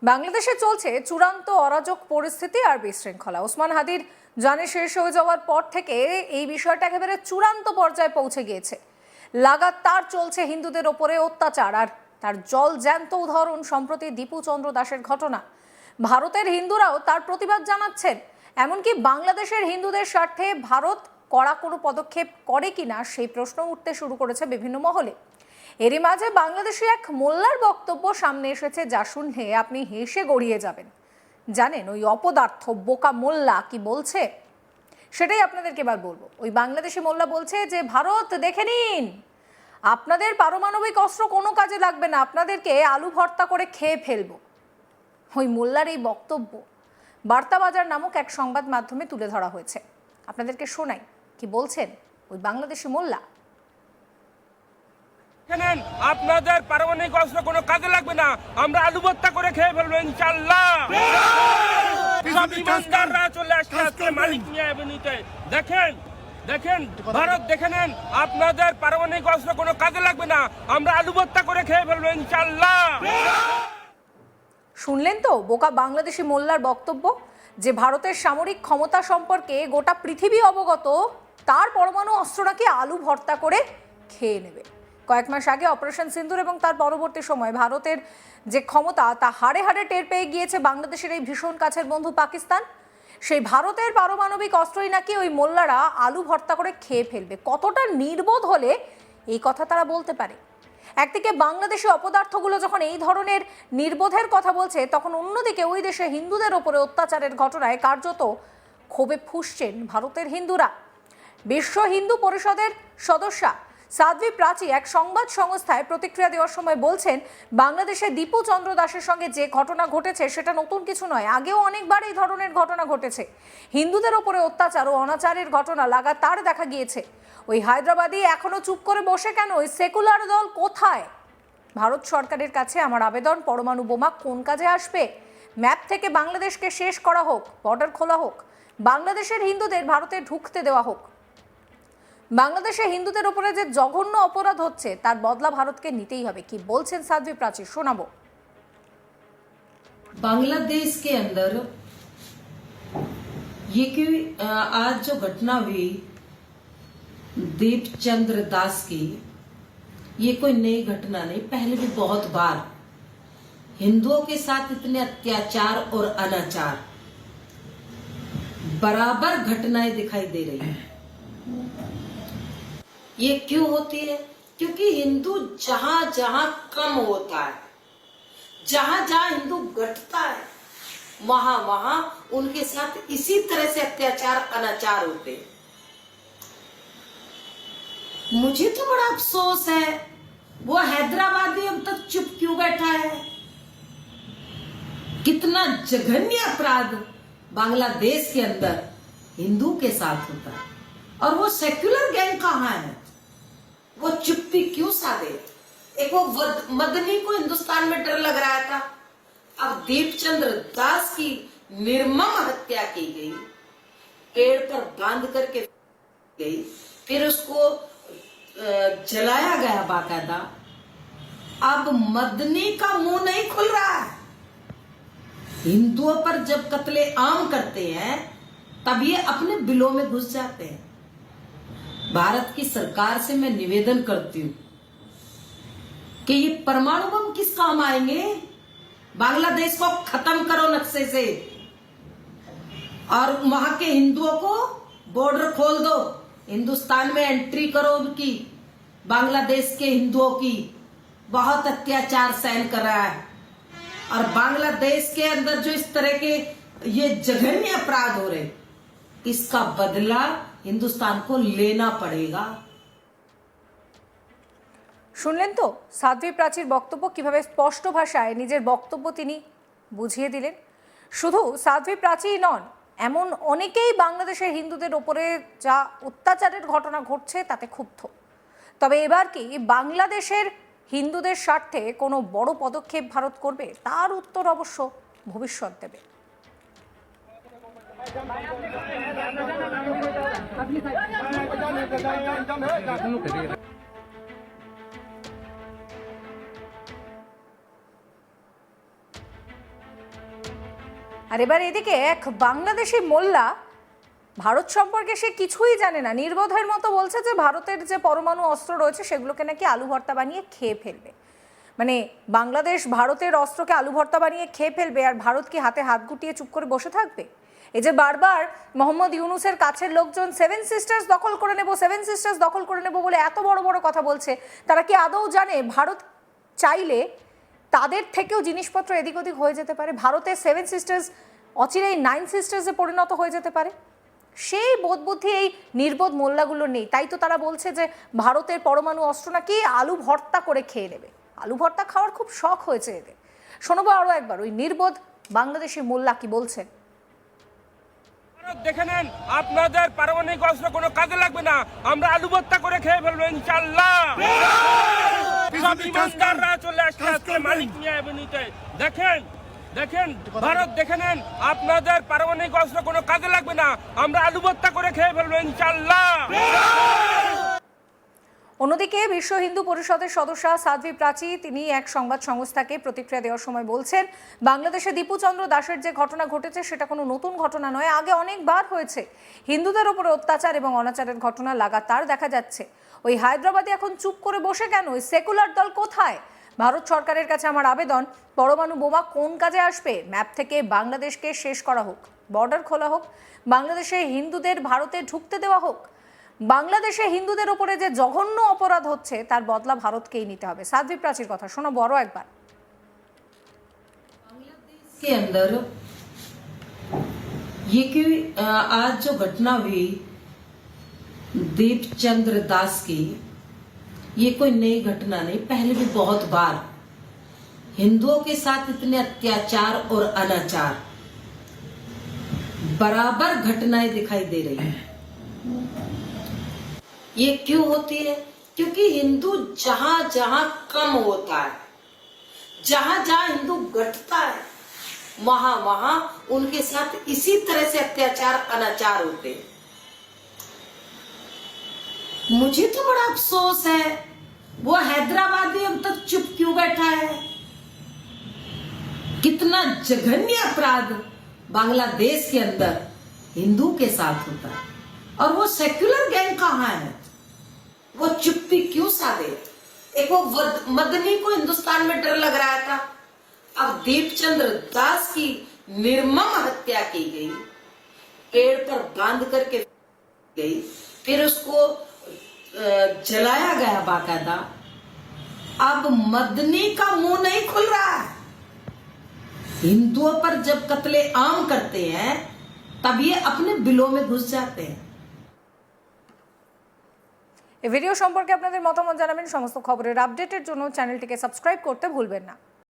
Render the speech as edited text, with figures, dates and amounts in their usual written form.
বাংলাদেশে চলছে চূড়ান্ত অরাজক পরিস্থিতি আর বিশৃঙ্খলা। ওসমান হাদির জানে শেষ হয়ে যাওয়ার পর থেকে এই বিষয়টা একেবারে চূড়ান্ত পর্যায়ে পৌঁছে গিয়েছে। লাগাতার চলছে হিন্দুদের ওপরে অত্যাচার, আর তার জল জ্যান্ত উদাহরণ সম্প্রতি দীপু চন্দ্র দাসের ঘটনা। ভারতের হিন্দুরাও তার প্রতিবাদ জানাচ্ছেন। এমনকি বাংলাদেশের হিন্দুদের স্বার্থে ভারত কড়া কোনো পদক্ষেপ করে কিনা সেই প্রশ্ন উঠতে শুরু করেছে বিভিন্ন মহলে। এরই মাঝে বাংলাদেশি এক মোল্লার বক্তব্য সামনে এসেছে, যা শুনলে আপনি হেসে গড়িয়ে যাবেন। জানেন ওই অপদার্থ বোকা মোল্লা কি বলছে? সেটাই আপনাদেরকে এবার বলবো। ওই বাংলাদেশি মোল্লা বলছে যে ভারত দেখে নিন, আপনাদের পারমাণবিক অস্ত্র কোনো কাজে লাগবে না, আপনাদেরকে আলু ভর্তা করে খেয়ে ফেলবো। ওই মোল্লার এই বক্তব্য বার্তাবাজার নামক এক সংবাদ মাধ্যমে তুলে ধরা হয়েছে। আপনাদেরকে শোনাই কি বলছেন ওই বাংলাদেশি মোল্লা। আপনাদের পারমাণবিক অস্ত্র কোনো কাজে লাগবে না, আমরা আলু ভর্তা করে খেয়ে ফেলবো ইনশাআল্লাহ। ইমানদাররা চলে আসছে আজকে মালিক মিয়া এভিনিউতে। দেখেন ভারত দেখে নেন, আপনাদের পারমাণবিক অস্ত্র কোনো কাজে লাগবে না, আমরা আলু ভর্তা করে খেয়ে ফেলবো ইনশাআল্লাহ। শুনলেন তো বোকা বাংলাদেশি মোল্লার বক্তব্য, যে ভারতের সামরিক ক্ষমতা সম্পর্কে গোটা পৃথিবী অবগত, তার পরমাণু অস্ত্র নাকি আলু ভর্তা করে খেয়ে নেবে। কয়েক মাস আগে অপারেশন সিন্দুর এবং তার পরবর্তী সময় ভারতের যে ক্ষমতা তা হাড়ে হাড়ে টের পেয়ে গিয়েছে বাংলাদেশের এই ভীষণ কাছের বন্ধু পাকিস্তান। সেই ভারতের পারমাণবিক অস্ত্রই নাকি ওই মোল্লারা আলু ভর্তা করে খেয়ে ফেলবে। কতটা নির্বোধ হলে এই কথা তারা বলতে পারে? একদিকে বাংলাদেশি অপদার্থগুলো যখন এই ধরনের নির্বোধের কথা বলছে, তখন অন্যদিকে ওই দেশে হিন্দুদের ওপরে অত্যাচারের ঘটনায় কার্যত ক্ষোভে ফুঁসছেন ভারতের হিন্দুরা। বিশ্ব হিন্দু পরিষদের সদস্যা সাধ্বী প্রাচী এক সংবাদ সংস্থায় প্রতিক্রিয়া দেওয়ার সময় বলছেন, বাংলাদেশে দীপু চন্দ্র দাসের সঙ্গে যে ঘটনা ঘটেছে সেটা নতুন কিছু নয়, আগেও অনেকবার এই ধরনের ঘটনা ঘটেছে। হিন্দুদের ওপরে অত্যাচার ও অনাচারের ঘটনা লাগাতার দেখা গিয়েছে। ওই হায়দ্রাবাদী এখনো চুপ করে বসে কেন? ওই সেকুলার দল কোথায়? ভারত সরকারের কাছে আমার আবেদন, পরমাণু বোমা কোন কাজে আসবে? ম্যাপ থেকে বাংলাদেশকে শেষ করা হোক, বর্ডার খোলা হোক, বাংলাদেশের হিন্দুদের ভারতে ঢুকতে দেওয়া হোক। বাংলাদেশে হিন্দুদের উপরে যে জঘন্য অপরাধ হচ্ছে তার বদলা ভারতকে নিতেই হবে। কি বলছেন সাধ্বী প্রাচী, শোনাবো। बांग्लादेश के अंदर ये कि आज जो घटना हुई दीप चंद्र दास की, ये कोई नई घटना नहीं, पहले भी बहुत बार हिंदुओं के साथ इतने अत्याचार और अनाचार बराबर घटनाएं दिखाई दे रही हैं। ये क्यों होती है? क्योंकि हिंदू जहां जहां कम होता है, जहां जहां हिंदू घटता है, वहां वहां उनके साथ इसी तरह से अत्याचार अनाचार होते हैं। मुझे तो बड़ा अफसोस है, वो हैदराबादी अब तक चुप क्यों बैठा है? कितना जघन्य अपराध बांग्लादेश के अंदर हिंदू के साथ होता है, और वो सेक्युलर गैंग कहां है? वो चुप्पी क्यों साधे? एक वो मदनी को हिंदुस्तान में डर लग रहा था, अब दीपचंद्र दास की निर्मम हत्या की गई, पेड़ पर बांध करके गई, फिर उसको जलाया गया बाकायदा। अब मदनी का मुंह नहीं खुल रहा है। हिंदुओं पर जब कत्ले आम करते हैं तब ये अपने बिलों में घुस जाते हैं। भारत की सरकार से मैं निवेदन करती हूं कि ये परमाणु बम किस काम आएंगे? बांग्लादेश को खत्म करो नक्शे से, और वहां के हिंदुओं को बॉर्डर खोल दो, हिंदुस्तान में एंट्री करो उनकी। बांग्लादेश के हिंदुओं की बहुत अत्याचार सहन कर रहा है, और बांग्लादेश के अंदर जो इस तरह के ये जघन्य अपराध हो रहे, इसका बदला हिंदुस्तान को लेना पड़ेगा। শুনলেন তো সাধ্বী প্রাচীর বক্তব্য, কিভাবে স্পষ্ট ভাষায় নিজের বক্তব্য তিনি বুঝিয়ে দিলেন। শুধু সাধ্বী প্রাচী নন, এমন অনেকেই বাংলাদেশের হিন্দুদের ওপরে যা অত্যাচারের ঘটনা ঘটছে তাতে ক্ষুব্ধ। তবে এবার কি বাংলাদেশের হিন্দুদের স্বার্থে কোনো বড় পদক্ষেপ ভারত করবে? তার উত্তর অবশ্য ভবিষ্যৎ দেবে। আর এবার এদিকে এক বাংলাদেশি মোল্লা ভারত সম্পর্কে সে কিছুই জানে না, নির্বোধের মতো বলছে যে ভারতের যে পরমাণু অস্ত্র রয়েছে সেগুলোকে নাকি আলু ভর্তা বানিয়ে খেয়ে ফেলবে। মানে বাংলাদেশ ভারতের অস্ত্রকে আলু ভর্তা বানিয়ে খেয়ে ফেলবে, আর ভারত কি হাতে হাত গুটিয়ে চুপ করে বসে থাকবে? এই যে বারবার মোহাম্মদ ইউনূসের কাছের লোকজন সেভেন সিস্টার্স দখল করে নেব বলে এত বড় বড় কথা বলছে, তারা কি আদৌ জানে ভারত চাইলে তাদের থেকেও জিনিসপত্র এদিক ওদিক হয়ে যেতে পারে? ভারতের সেভেন সিস্টার্স অচিরেই নাইন সিস্টার্সে পরিণত হয়ে যেতে পারে। সেই বোধ বুদ্ধি এই নির্বোধ মোল্লাগুলো নেই, তাই তো তারা বলছে যে ভারতের পরমাণু অস্ত্র নাকি আলু ভর্তা করে খেয়ে নেবে। আলু ভর্তা খাওয়ার খুব শখ হয়েছে এদের। শোনাবো আরও একবার ওই নির্বোধ বাংলাদেশি মোল্লা কি বলছেন। দেখে নেন, আপনাদের পারমাণবিক অস্ত্র কোনো কাজে লাগবে না, আমরা আলু ভর্তা করে খেয়ে ফেলবো ইনশাআল্লাহ। সব ইমানদাররা চলে আসছে আজকে মালিক মিয়া এভিনিউতে। দেখেন দেখেন ভারত দেখে নেন, আপনাদের পারমাণবিক অস্ত্র কোনো কাজে লাগবে না, আমরা আলু ভর্তা করে খেয়ে ফেলবো ইনশাআল্লাহ। অন্যদিকে বিশ্ব হিন্দু পরিষদের সদস্য সাধ্বী প্রাচী তিনি এক সংবাদ সংস্থাকে প্রতিক্রিয়া দেওয়ার সময় বলছেন, বাংলাদেশে দীপুচন্দ্র দাসের যে ঘটনা ঘটেছে সেটা কোনো নতুন ঘটনা নয়, আগে অনেকবার হয়েছে। হিন্দুদের ওপরে অত্যাচার এবং অনাচারের ঘটনা লাগাতার দেখা যাচ্ছে। ওই হায়দ্রাবাদে এখন চুপ করে বসে কেন? ওই সেকুলার দল কোথায়? ভারত সরকারের কাছে আমার আবেদন, পরমাণু বোমা কোন কাজে আসবে? ম্যাপ থেকে বাংলাদেশকে শেষ করা হোক, বর্ডার খোলা হোক, বাংলাদেশে হিন্দুদের ভারতে ঢুকতে দেওয়া হোক। বাংলাদেশে হিন্দুদের উপরে যে জঘন্য অপরাধ হচ্ছে তার বদলা ভারতকেই নিতে হবে। সাধ্বী প্রাচীর কথা শোনো বড় একবার। बांग्लादेश के अंदर ये कि आज जो घटना हुई दीपचंद्र दास की, ये कोई नई घटना नहीं, पहले भी बहुत बार हिंदुओं के साथ इतने अत्याचार और अनाचार बराबर घटनाएं दिखाई दे रही हैं। ये क्यों होती है? क्योंकि हिंदू जहां जहां कम होता है, जहां जहां हिंदू घटता है, वहां वहां उनके साथ इसी तरह से अत्याचार अनाचार होते हैं। मुझे तो बड़ा अफसोस है, वो हैदराबादी अब तक चुप क्यों बैठा है? कितना जघन्य अपराध बांग्लादेश के अंदर हिंदू के साथ होता है, और वो सेक्युलर गैंग कहां है? वो चुप्पी क्यों साधे? एक वो मदनी को हिंदुस्तान में डर लग रहा था, अब दीपचंद्र दास की निर्मम हत्या की गई, पेड़ पर बांध करके गई, फिर उसको जलाया गया बाकायदा। अब मदनी का मुंह नहीं खुल रहा है। हिंदुओं पर जब कत्ले आम करते हैं तब ये अपने बिलों में घुस जाते हैं। এই ভিডিও সম্পর্কে আপনাদের মতামত জানাবেন। সমস্ত খবরের আপডেটের জন্য চ্যানেলটিকে সাবস্ক্রাইব করতে ভুলবেন না।